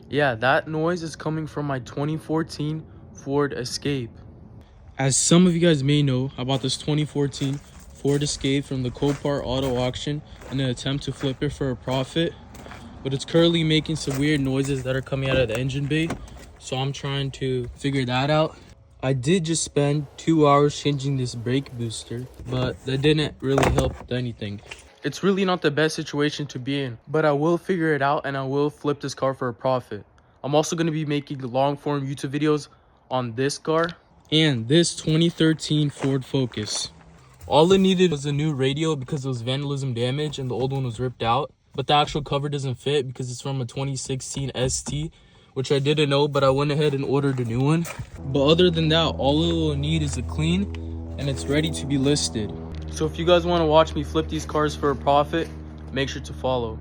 Yeah, that noise is coming from my 2014 Ford Escape. As some of you guys may know about this 2014 Ford Escape from the Copart Auto Auction in an attempt to flip it for a profit, but it's currently making some weird noises that are coming out of the engine bay, so I'm trying to figure that out. I did just spend 2 hours changing this brake booster, but that didn't really help anything. It's really not the best situation to be in, but I will figure it out and I will flip this car for a profit. I'm also going to be making long form YouTube videos on this car and this 2013 Ford Focus. All it needed was a new radio because it was vandalism damage and the old one was ripped out. But the actual cover doesn't fit because it's from a 2016 ST, which I didn't know, but I went ahead and ordered a new one. But other than that, all it will need is a clean and it's ready to be listed. So if you guys want to watch me flip these cars for a profit, make sure to follow.